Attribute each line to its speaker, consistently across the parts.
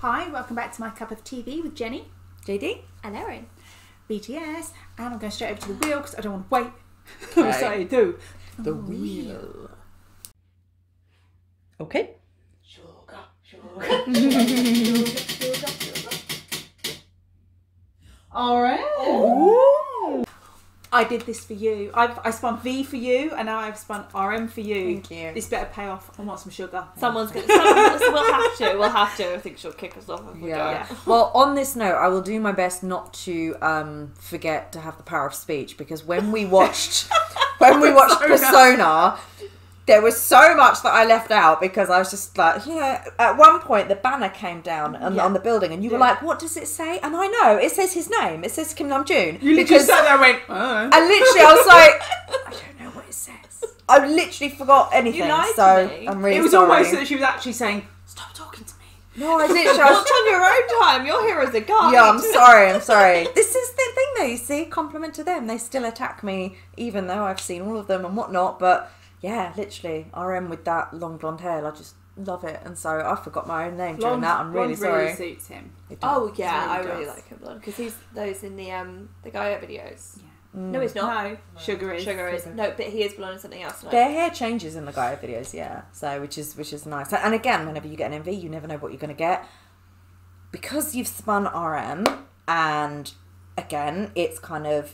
Speaker 1: Hi, welcome back to my cup of TV with Jenny,
Speaker 2: JD,
Speaker 3: and Erin.
Speaker 1: BTS, and I'm going straight over to the wheel because I don't want to wait.
Speaker 2: Okay.
Speaker 1: So I do.
Speaker 2: The wheel. Okay.
Speaker 1: Sugar, sugar. All right.
Speaker 2: Ooh.
Speaker 1: I did this for you. I spun V for you, and now I've spun RM for you.
Speaker 2: Thank you.
Speaker 1: This better pay off. I want some sugar.
Speaker 3: We'll have to. I think she'll kick us off if we
Speaker 2: Yeah.
Speaker 3: don't.
Speaker 2: Well, on this note, I will do my best not to forget to have the power of speech, because when we watched Persona, there was so much that I left out because I was just like, at one point the banner came down on the building and you were like, what does it say? And I know, it says his name. It says Kim Namjoon.
Speaker 1: You literally sat there and went, oh.
Speaker 2: I was like, I don't know what it says. I literally forgot anything.
Speaker 3: You lied
Speaker 2: so
Speaker 3: to me.
Speaker 2: I'm really
Speaker 1: It was
Speaker 2: sorry.
Speaker 1: almost that she was actually saying, stop talking to me.
Speaker 2: No, I literally
Speaker 3: Watch on your own time. You're here as a guy.
Speaker 2: Yeah, I'm sorry. This is the thing though, you see, compliment to them. They still attack me, even though I've seen all of them and whatnot, but yeah, literally, RM with that long blonde hair, I just love it. And so I forgot my own name during that. I'm really sorry.
Speaker 1: Really suits him.
Speaker 3: Oh yeah, I
Speaker 1: really
Speaker 3: really
Speaker 1: does.
Speaker 3: like him blonde because he's those in the Gaia videos.
Speaker 1: Yeah.
Speaker 3: No, he's not.
Speaker 1: No, Sugar is.
Speaker 3: Sugar is no, but he is blonde in something else.
Speaker 2: Their hair changes in the Gaia videos, yeah. So which is nice. And again, whenever you get an MV, you never know what you're going to get, because you've spun RM, and again, it's kind of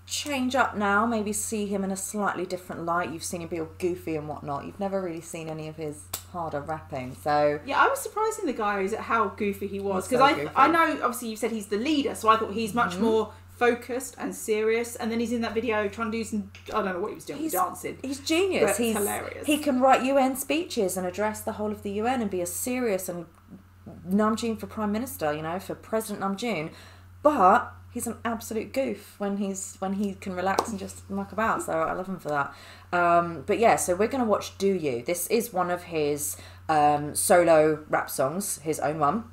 Speaker 2: change up now, maybe see him in a slightly different light. You've seen him be all goofy and whatnot. You've never really seen any of his harder rapping, so
Speaker 1: yeah, I was surprised in the guys at how goofy he was, because
Speaker 2: so
Speaker 1: I know obviously you said he's the leader, so I thought he's much more focused and serious, and then he's in that video trying to do some, I don't know what he was doing, dancing.
Speaker 2: He's genius.
Speaker 1: But
Speaker 2: He's
Speaker 1: hilarious.
Speaker 2: He can write UN speeches and address the whole of the UN and be as serious, and Namjoon for Prime Minister, for President Namjoon, but he's an absolute goof when he can relax and just muck about. So I love him for that. But yeah, so we're going to watch Do You. This is one of his solo rap songs, his own one,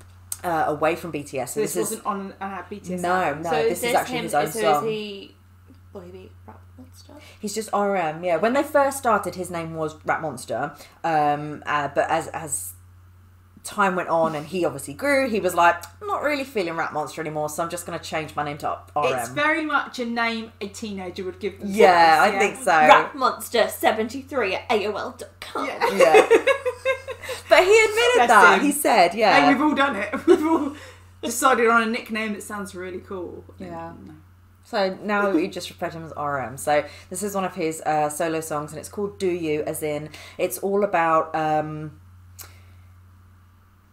Speaker 2: away from BTS.
Speaker 1: So this wasn't on BTS?
Speaker 2: No,
Speaker 3: So
Speaker 2: this is actually his own song.
Speaker 3: Will he be Rap Monster?
Speaker 2: He's just RM, yeah. When they first started, his name was Rap Monster, but as time went on and he obviously grew, he was like, I'm not really feeling Rap Monster anymore, so I'm just going to change my name to RM.
Speaker 1: It's very much a name a teenager would give themselves.
Speaker 2: Yeah, I think so.
Speaker 3: Rap Monster 73 at AOL.com.
Speaker 1: Yeah.
Speaker 2: But he admitted that. He said,
Speaker 1: Hey, we've all done it. We've all decided on a nickname that sounds really cool.
Speaker 2: Yeah. So now we just refer to him as RM. So this is one of his solo songs, and it's called Do You, as in it's all about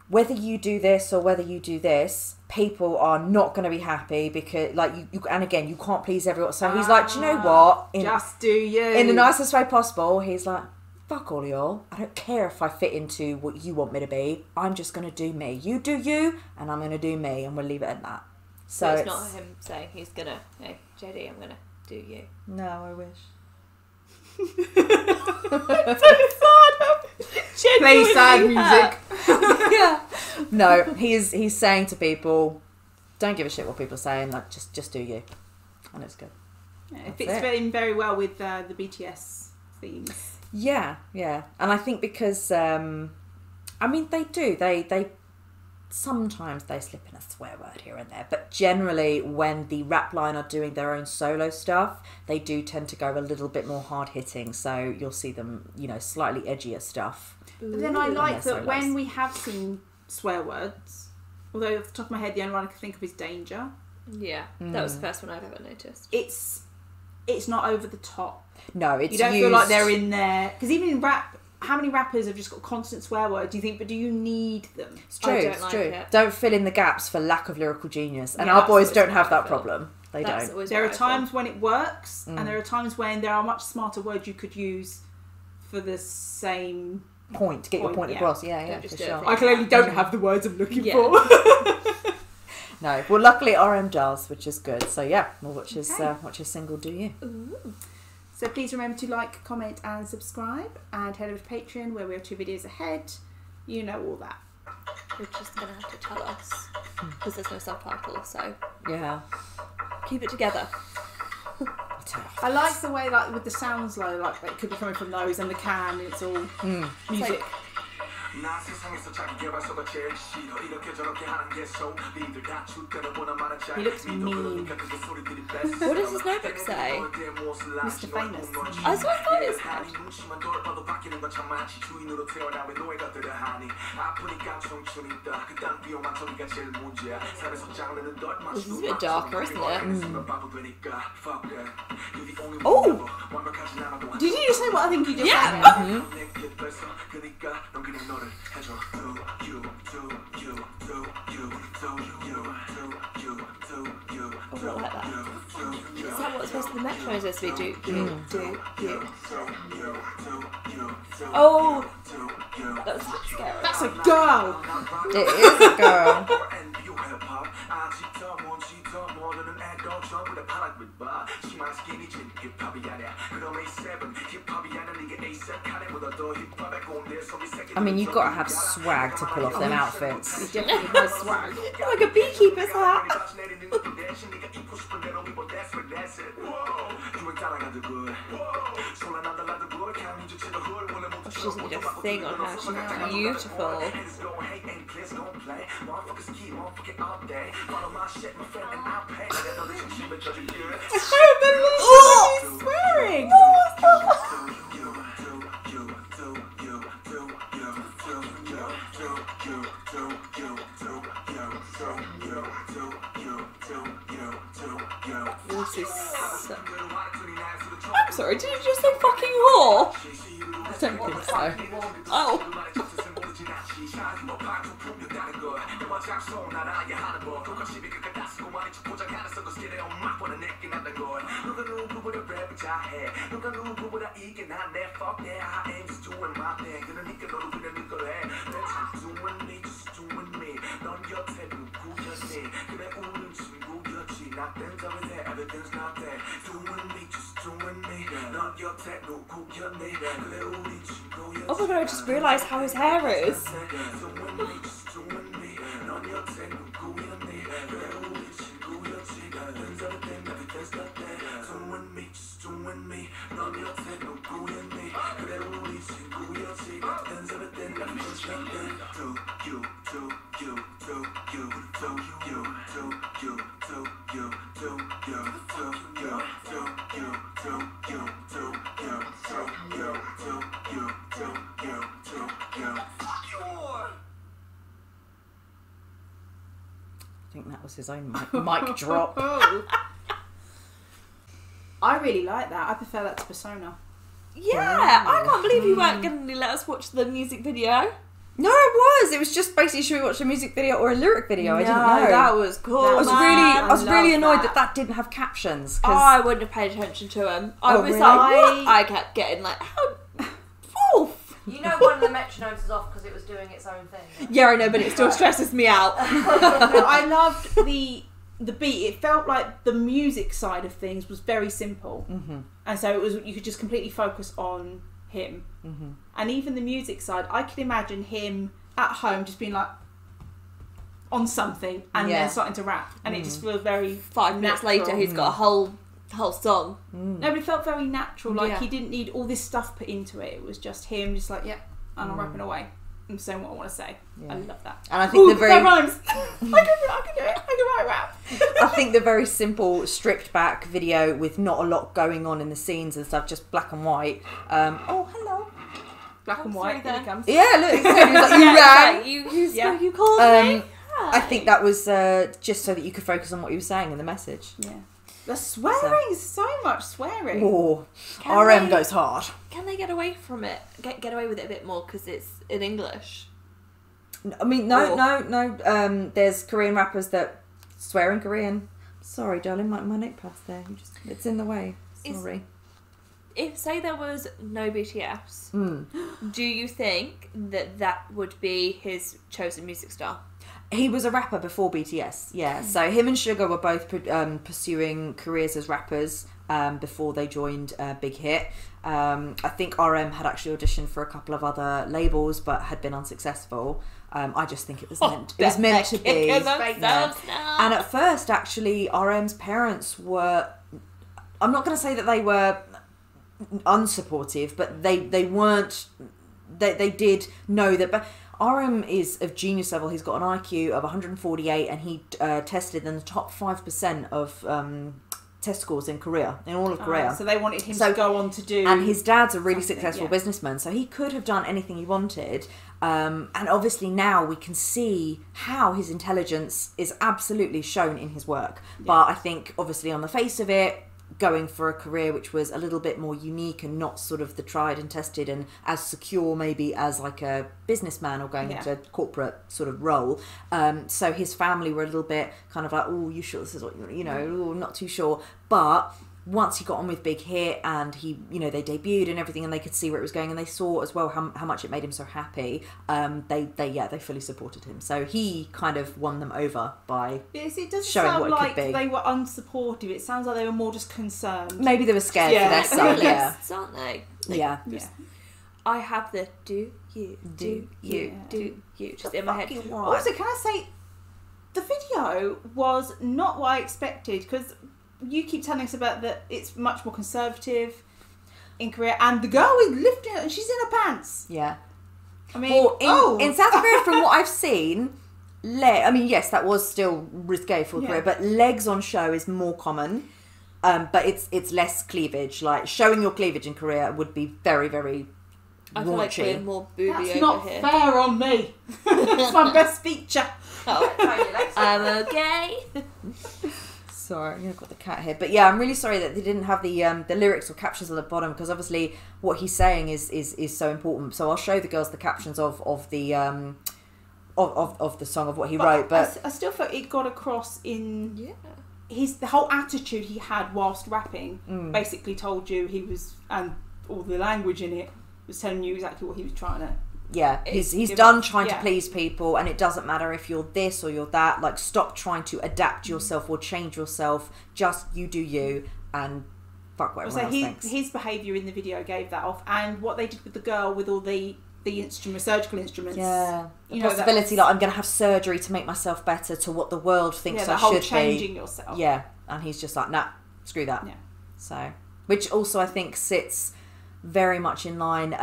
Speaker 2: whether you do this or whether you do this, people are not going to be happy, because you and again, you can't please everyone. So he's like, do you know what?
Speaker 1: Just do you.
Speaker 2: In the nicest way possible, he's like, fuck all y'all. I don't care if I fit into what you want me to be. I'm just going to do me. You do you, and I'm going to do me, and we'll leave it at that. So
Speaker 3: it's not him saying he's going to, hey, JD, I'm going to do you.
Speaker 2: No, I wish.
Speaker 1: Play sad music.
Speaker 2: Yeah. No, he's saying to people, don't give a shit what people are saying, like just do you. And it's good.
Speaker 1: Yeah, it fits very well with the BTS themes.
Speaker 2: Yeah. And I think because they do. They sometimes they slip in a swear word here and there, but generally when the rap line are doing their own solo stuff, they do tend to go a little bit more hard hitting, so you'll see them, slightly edgier stuff.
Speaker 1: But then I like that
Speaker 2: solos.
Speaker 1: when we have seen swear words, although off the top of my head the only one I can think of is Danger.
Speaker 3: Yeah, that was the first one I've ever noticed.
Speaker 1: It's not over the top.
Speaker 2: No, it's
Speaker 1: you don't feel like they're in there, because even in rap, how many rappers have just got constant swear words, do you think? But do you need them?
Speaker 2: It's true,
Speaker 3: it's true.
Speaker 2: It. Don't fill in the gaps for lack of lyrical genius. And our boys don't have that problem. They don't.
Speaker 1: There are times when it works, and there are times when there are much smarter words you could use for the same
Speaker 2: point. Get your point across. Yeah, for sure.
Speaker 1: I clearly don't have the words I'm looking for.
Speaker 2: No. Well, luckily RM does, which is good. So yeah, we'll watch his single Do You.
Speaker 1: Ooh. So please remember to like, comment and subscribe, and head over to Patreon where we have 2 videos ahead. You know all that.
Speaker 3: You're just going to have to tell us, because there's no subtitles, so
Speaker 2: yeah,
Speaker 3: keep it together.
Speaker 1: I like the way, with the sounds low, it could be coming from those and the can, and it's all music. He looks mean.
Speaker 3: What does his notebook say?
Speaker 1: Mr. Famous.
Speaker 3: I was thought it had. This is a bit darker, isn't it?
Speaker 2: Oh!
Speaker 1: Did you just say what I think you just
Speaker 3: Yeah.
Speaker 1: said?
Speaker 3: Oh, not like that. Is that what it's supposed to be? The metronome is supposed to be do. Oh! That was scary.
Speaker 1: That's a girl.
Speaker 2: It is a girl. I mean, you've got to have swag to pull off them outfits.
Speaker 1: He definitely has swag.
Speaker 3: Like a beekeeper's hat. Oh, she's made a thing on her. She's beautiful.
Speaker 1: Oh, swearing.
Speaker 3: This is so... I'm sorry, did you just say fucking whore?
Speaker 2: I don't think so.
Speaker 3: Oh. Oh my god, I just realised how his hair is.
Speaker 2: I think that was his own mic drop.
Speaker 1: I really like that. I prefer that to Persona.
Speaker 3: Yeah, I can't believe you weren't going to let us watch the music video.
Speaker 2: No, it was. It was just basically, should we watch a music video or a lyric video? I didn't know.
Speaker 3: That was cool.
Speaker 2: I was really
Speaker 1: love
Speaker 2: annoyed
Speaker 1: that.
Speaker 2: that didn't have captions.
Speaker 3: Oh, I wouldn't have paid attention to him. I was
Speaker 2: really?
Speaker 3: like, what? I kept getting like, how? Oof.
Speaker 2: You know, one of the metronomes is off because it was doing its own thing.
Speaker 3: Yeah, I know, but it still stresses me out.
Speaker 1: No, I loved the beat. It felt like the music side of things was very simple, and so it was, you could just completely focus on him, and even the music side. I could imagine him at home just being like on something and then starting to rap, and it just feels very
Speaker 3: 5 minutes
Speaker 1: natural.
Speaker 3: later, he's got a whole song.
Speaker 1: No, but it felt very natural. Like
Speaker 3: Yeah.
Speaker 1: he didn't need all this stuff put into it. It was just him, just like, yeah, and I'm rapping away. I'm saying what I want to say. I love that.
Speaker 2: And I think the very
Speaker 1: that rhymes. I can do it. I can write rap.
Speaker 2: I think the very simple, stripped back video with not a lot going on in the scenes and stuff, just black and white. Oh, hello.
Speaker 1: Black and white. Here he comes.
Speaker 2: Yeah, look, he was like, you ran.
Speaker 3: You called me.
Speaker 2: I think that was just so that you could focus on what you were saying in the message.
Speaker 1: Yeah. The swearing, so much swearing.
Speaker 2: Oh,
Speaker 3: Can
Speaker 2: RM
Speaker 3: they-
Speaker 2: goes hard.
Speaker 3: Can they get away from it? Get away with it a bit more because it's in English.
Speaker 2: I mean, no. There's Korean rappers that swear in Korean. Sorry, darling, my notepad's there. It's in the way. Sorry.
Speaker 3: If say there was no BTS, do you think that would be his chosen music style?
Speaker 2: He was a rapper before BTS, yeah. So him and Suga were both pursuing careers as rappers before they joined Big Hit. I think RM had actually auditioned for a couple of other labels but had been unsuccessful. I just think it was meant to be.
Speaker 3: Yeah.
Speaker 2: And at first, actually, RM's parents were... I'm not going to say that they were unsupportive, but they weren't... They did know that... But RM is of genius level. He's got an IQ of 148, and he tested in the top 5% of test scores in Korea, in all of Korea.
Speaker 1: So they wanted him to go on to do...
Speaker 2: And his dad's a really successful businessman, so he could have done anything he wanted. And obviously now we can see how his intelligence is absolutely shown in his work. Yeah. But I think, obviously, on the face of it, going for a career which was a little bit more unique and not sort of the tried and tested and as secure maybe as like a businessman or going into a corporate sort of role. So his family were a little bit kind of like, oh, you sure this is what you know, not too sure. But once he got on with Big Hit and he, you know, they debuted and everything and they could see where it was going and they saw as well how much it made him so happy, they fully supported him. So he kind of won them over by
Speaker 1: it doesn't
Speaker 2: showing
Speaker 1: sound
Speaker 2: what it
Speaker 1: like
Speaker 2: could be.
Speaker 1: They were unsupportive. It sounds like they were more just concerned.
Speaker 2: Maybe they were scared for their son,
Speaker 3: aren't they?
Speaker 2: Yeah.
Speaker 3: I have the do you just in my head.
Speaker 2: Right.
Speaker 1: Also, can I say, the video was not what I expected, because you keep telling us about that it's much more conservative in Korea, and the girl is lifting it and she's in her pants.
Speaker 2: Yeah.
Speaker 1: I mean,
Speaker 2: in South Korea, from what I've seen, yes, that was still risque for Korea, but legs on show is more common. But it's less cleavage. Like, showing your cleavage in Korea would be very, very
Speaker 3: I feel like we're more booby
Speaker 1: That's
Speaker 3: over
Speaker 1: not
Speaker 3: here.
Speaker 1: fair on me. It's my best feature.
Speaker 3: I'm okay.
Speaker 2: Sorry, I've got the cat here. But yeah, I'm really sorry that they didn't have the lyrics or captions on the bottom, because obviously what he's saying is so important. So I'll show the girls the captions of the song, of what he wrote. But
Speaker 1: I still felt it got across in the whole attitude he had whilst rapping. Basically told you he was, and all the language in it was telling you exactly what he was trying to.
Speaker 2: Yeah, he's done trying to please people, and it doesn't matter if you're this or you're that. Like, stop trying to adapt yourself or change yourself. Just you do you, and fuck what everyone else thinks.
Speaker 1: His behaviour in the video gave that off, and what they did with the girl with all the surgical instruments.
Speaker 2: Yeah, the possibility, like, I'm going to have surgery to make myself better, to what the world thinks I should be.
Speaker 1: Changing yourself.
Speaker 2: Yeah, and he's just like, nah, screw that. Yeah. So, which also I think sits very much in line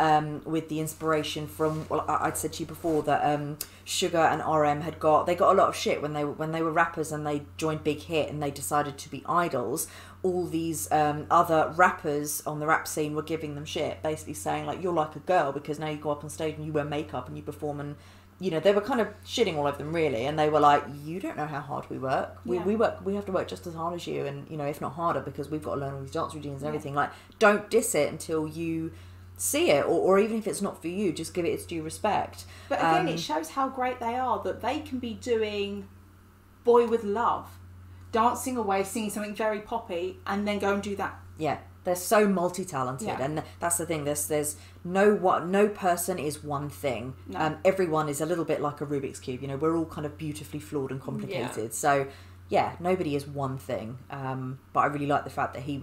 Speaker 2: with the inspiration from, well, I'd said to you before that Sugar and RM got a lot of shit when they were rappers and they joined Big Hit and they decided to be idols. All these other rappers on the rap scene were giving them shit, basically saying, like, you're like a girl because now you go up on stage and you wear makeup and you perform, and you know, they were kind of shitting all over them, really, and they were like, you don't know how hard we work. We have to work just as hard as you, and, you know, if not harder, because we've got to learn all these dance routines and everything. Like, don't diss it until you see it, or even if it's not for you, just give it its due respect.
Speaker 1: But again, it shows how great they are, that they can be doing Boy With Love, dancing away, singing something very poppy, and then go and do that.
Speaker 2: Yeah. They're so multi-talented, and that's the thing. There's no person is one thing.
Speaker 1: No.
Speaker 2: Everyone is a little bit like a Rubik's Cube. You know, we're all kind of beautifully flawed and complicated. Yeah. So, yeah, nobody is one thing. But I really like the fact that it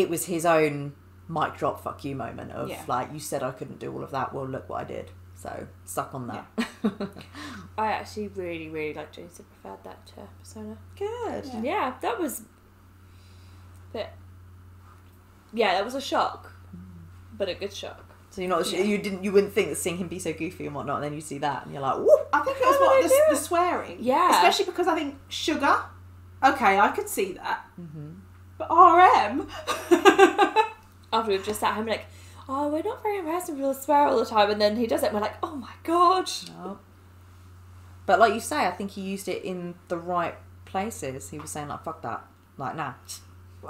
Speaker 2: was his own mic drop, fuck you moment of, like, you said I couldn't do all of that. Well, look what I did. So, stuck on that.
Speaker 3: Yeah. I actually really, really like James. I preferred that to Persona.
Speaker 2: Good.
Speaker 3: Yeah, that was bit. Yeah, that was a shock, but a good shock.
Speaker 2: So you're not you wouldn't think that seeing him be so goofy and whatnot, and then you see that and you're like, woo!
Speaker 1: I think it was the swearing.
Speaker 3: Yeah,
Speaker 1: especially because I think Sugar. Okay, I could see that, but RM.
Speaker 3: After we've just sat home like, oh, we're not very impressed with people swear all the time, and then he does it, and we're like, oh my god.
Speaker 2: No. But like you say, I think he used it in the right places. He was saying, like, fuck that, like, nah.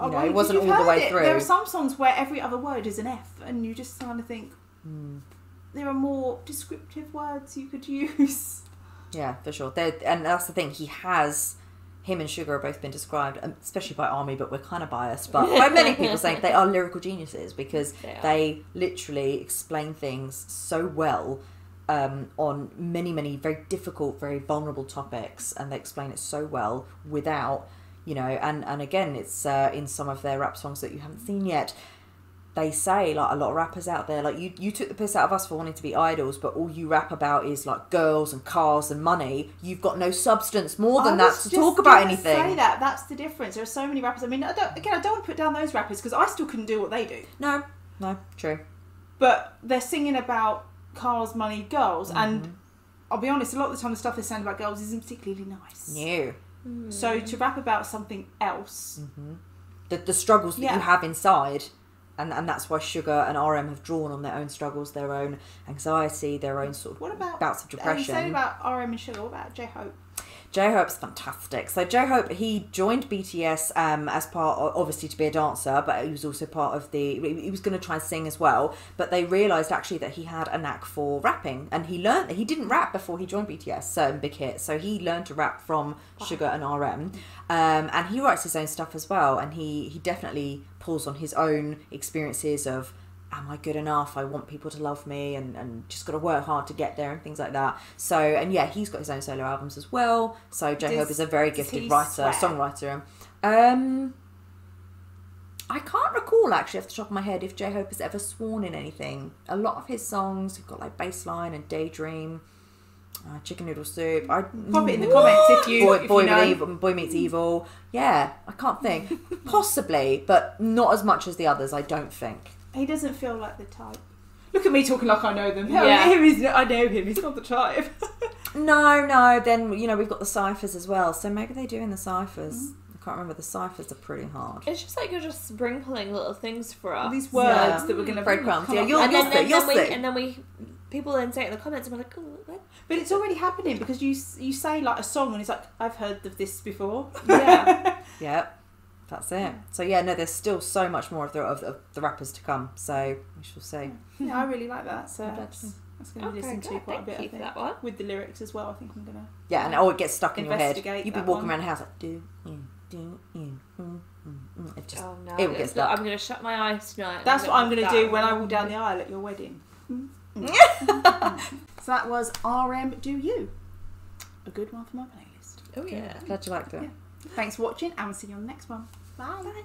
Speaker 2: You know, it wasn't all the way through.
Speaker 1: There are some songs where every other word is an F, and you just kind of think there are more descriptive words you could use.
Speaker 2: Yeah, for sure. And that's the thing. Him and Sugar have both been described, especially by Army, but we're kind of biased, but by many people saying they are lyrical geniuses because they literally explain things so well on many, many very difficult, very vulnerable topics, and they explain it so well without... You know, and again, it's in some of their rap songs that you haven't seen yet. They say, like, a lot of rappers out there, like, you took the piss out of us for wanting to be idols, but all you rap about is, like, girls and cars and money. You've got no substance more than that to talk about anything.
Speaker 1: Say that's the difference. There are so many rappers. I mean, I don't want to put down those rappers because I still couldn't do what they do.
Speaker 2: No, true.
Speaker 1: But they're singing about cars, money, girls. And I'll be honest, a lot of the time the stuff they're saying about girls isn't particularly nice.
Speaker 2: No.
Speaker 1: So to rap about something else...
Speaker 2: The struggles that you have inside, and that's why Sugar and RM have drawn on their own struggles, their own anxiety, their own sort of
Speaker 1: What about
Speaker 2: bouts of depression.
Speaker 1: Say about RM and Sugar, what about J-Hope?
Speaker 2: J-Hope's fantastic. So J-Hope, he joined BTS as part of, obviously to be a dancer, but he was also part of he was going to try and sing as well, but they realised actually that he had a knack for rapping, and he learned that he didn't rap before he joined BTS, certain big hits, so he learned to rap from Sugar and RM, and he writes his own stuff as well, and he definitely pulls on his own experiences of, am I good enough? I want people to love me, and just got to work hard to get there and things like that. So, and yeah, he's got his own solo albums as well. So J-Hope is a very gifted writer, songwriter. I can't recall actually off the top of my head if J-Hope has ever sworn in anything. A lot of his songs have got like Baseline and Daydream, Chicken Noodle Soup.
Speaker 1: Pop it in the comments if you know.
Speaker 2: Boy Meets Evil. Yeah, I can't think. Possibly, but not as much as the others, I don't think.
Speaker 1: He doesn't feel like the type. Look at me talking like I know them.
Speaker 3: Yeah.
Speaker 1: I know him. He's not the type.
Speaker 2: No. Then, we've got the ciphers as well. So maybe they do in the ciphers. I can't remember. The ciphers are pretty hard.
Speaker 3: It's just like you're just sprinkling little things for us.
Speaker 1: These words that we're going to
Speaker 2: breadcrumbs. Yeah,
Speaker 3: you'll see. And then people then say it in the comments, and we're like, oh, what?
Speaker 1: But it's already happening because you say like a song, and it's like, I've heard of this before.
Speaker 2: Yeah. Yeah. That's it. So yeah, no, there's still so much more of the rappers to come. So we shall see.
Speaker 1: Yeah, I really like that. So that's going to be listened to quite a bit. I think
Speaker 3: that one
Speaker 1: with the lyrics as well. I think I'm going to.
Speaker 2: Yeah, and it gets stuck in your head. You'd be walking around the house like It just it will get stuck.
Speaker 3: I'm going to shut my eyes tonight.
Speaker 1: That's what I'm going to do when I walk down the aisle at your wedding. So that was RM Do You, a good one for my playlist.
Speaker 3: Oh yeah,
Speaker 2: glad you liked it.
Speaker 1: Yeah. Thanks for watching, and we'll see you on the next one. Bye.